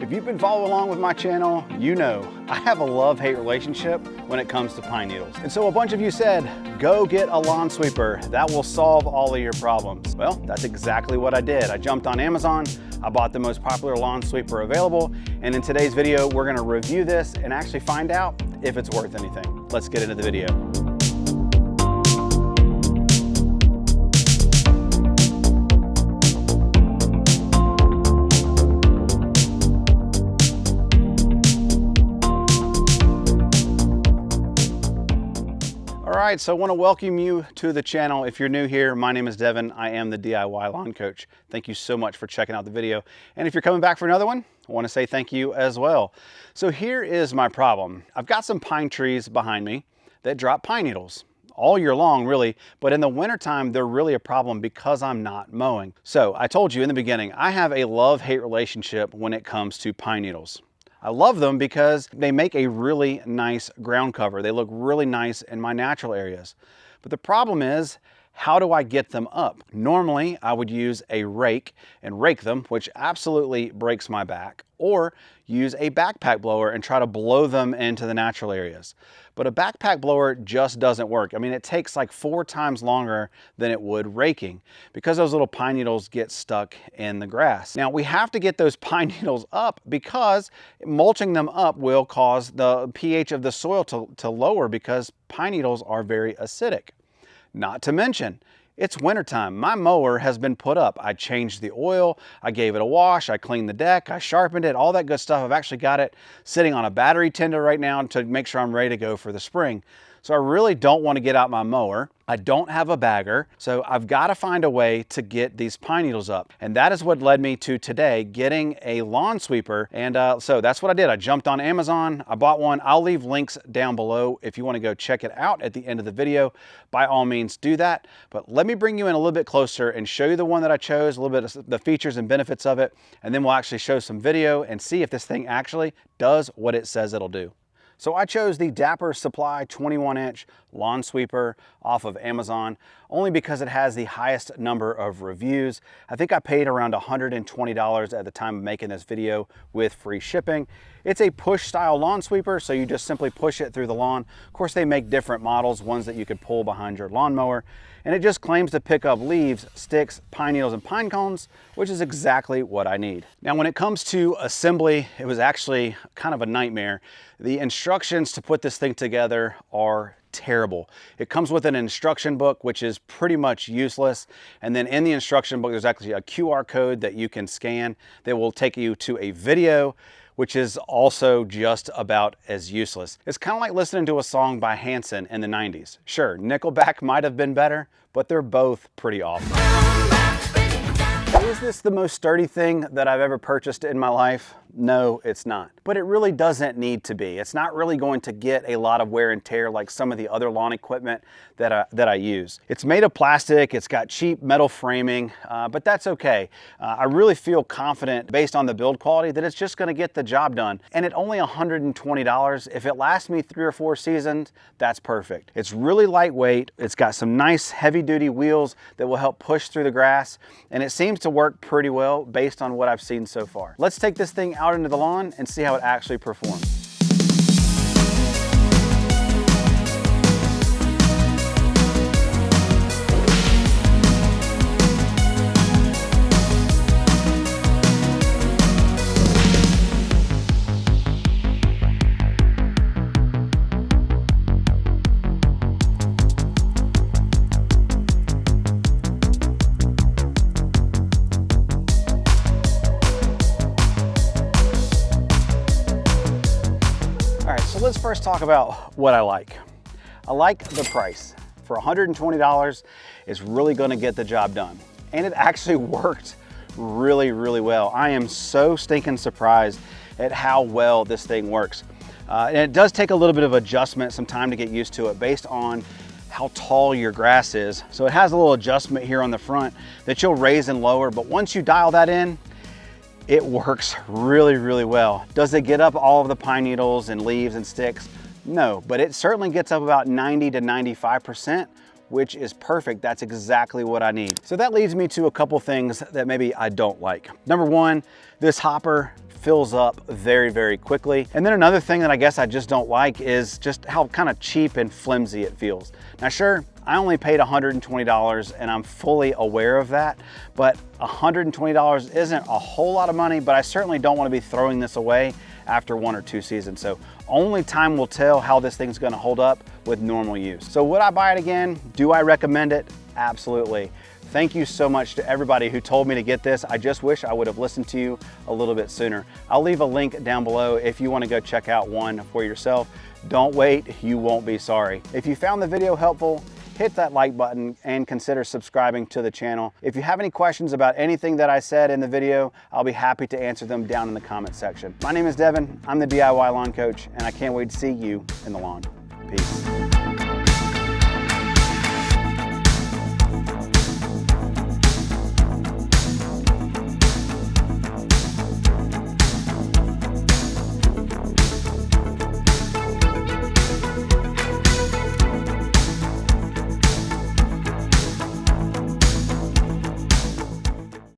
If you've been following along with my channel, you know I have a love-hate relationship when it comes to pine needles. And so a bunch of you said, go get a lawn sweeper. That will solve all of your problems. Well, that's exactly what I did. I jumped on Amazon, I bought the most popular lawn sweeper available, and in today's video, we're gonna review this and actually find out if it's worth anything. Let's get into the video. All right, so I want to welcome you to the channel. If you're new here, my name is Devin. I am the DIY lawn coach. Thank you so much for checking out the video. And if you're coming back for another one, I want to say thank you as well. So here is my problem. I've got some pine trees behind me that drop pine needles all year long, really, but in the wintertime, they're really a problem because I'm not mowing. So I told you in the beginning, I have a love-hate relationship when it comes to pine needles. I love them because they make a really nice ground cover. They look really nice in my natural areas. But the problem is, how do I get them up? Normally, I would use a rake and rake them, which absolutely breaks my back, or use a backpack blower and try to blow them into the natural areas. But a backpack blower just doesn't work. I mean, it takes like 4 times longer than it would raking because those little pine needles get stuck in the grass. Now, we have to get those pine needles up because mulching them up will cause the pH of the soil to lower because pine needles are very acidic. Not to mention, it's wintertime. My mower has been put up. I changed the oil, I gave it a wash, I cleaned the deck, I sharpened it, all that good stuff. I've actually got it sitting on a battery tender right now to make sure I'm ready to go for the spring. So I really don't want to get out my mower. I don't have a bagger, so I've got to find a way to get these pine needles up. And that is what led me to today getting a lawn sweeper. And so that's what I did. I jumped on Amazon, I bought one. I'll leave links down below if you want to go check it out at the end of the video. By all means, do that. But let me bring you in a little bit closer and show you the one that I chose, a little bit of the features and benefits of it. And then we'll actually show some video and see if this thing actually does what it says it'll do. So I chose the Dapper Supply 21-inch lawn sweeper off of Amazon only because it has the highest number of reviews. I think I paid around $120 at the time of making this video with free shipping. It's a push style lawn sweeper, so you just simply push it through the lawn. Of course, they make different models, ones that you could pull behind your lawnmower, and it just claims to pick up leaves, sticks, pine needles, and pine cones, which is exactly what I need. Now, when it comes to assembly, it was actually kind of a nightmare. The instructions to put this thing together are terrible. It comes with an instruction book, which is pretty much useless. And then in the instruction book, there's actually a QR code that you can scan that will take you to a video, which is also just about as useless. It's kind of like listening to a song by Hanson in the 90s. Sure, Nickelback might have been better, but they're both pretty awful. Is this the most sturdy thing that I've ever purchased in my life? No, it's not. But it really doesn't need to be. It's not really going to get a lot of wear and tear like some of the other lawn equipment that I use. It's made of plastic, it's got cheap metal framing, but that's okay. I really feel confident based on the build quality that it's just gonna get the job done. And at only $120, if it lasts me 3 or 4 seasons, that's perfect. It's really lightweight, it's got some nice heavy duty wheels that will help push through the grass, and it seems to work pretty well based on what I've seen so far. Let's take this thing out into the lawn and see how it actually performs. Let's first talk about what I like. I like the price. For $120, it's really gonna get the job done. And it actually worked really, really well. I am so stinking surprised at how well this thing works. And it does take a little bit of adjustment, some time to get used to it based on how tall your grass is. So it has a little adjustment here on the front that you'll raise and lower, but once you dial that in, it works really, really well. Does it get up all of the pine needles and leaves and sticks? No, but it certainly gets up about 90 to 95%, which is perfect. That's exactly what I need. So that leads me to a couple things that maybe I don't like. Number one, this hopper fills up very, very quickly. And then another thing that I guess I just don't like is just how kind of cheap and flimsy it feels. Now sure, I only paid $120 and I'm fully aware of that, but $120 isn't a whole lot of money, but I certainly don't want to be throwing this away after 1 or 2 seasons. So only time will tell how this thing's going to hold up with normal use. So would I buy it again? Do I recommend it? Absolutely. Thank you so much to everybody who told me to get this. I just wish I would have listened to you a little bit sooner. I'll leave a link down below if you want to go check out one for yourself. Don't wait, you won't be sorry. If you found the video helpful, hit that like button and consider subscribing to the channel. If you have any questions about anything that I said in the video, I'll be happy to answer them down in the comment section. My name is Devin, I'm the DIY Lawn Coach, and I can't wait to see you in the lawn. Peace.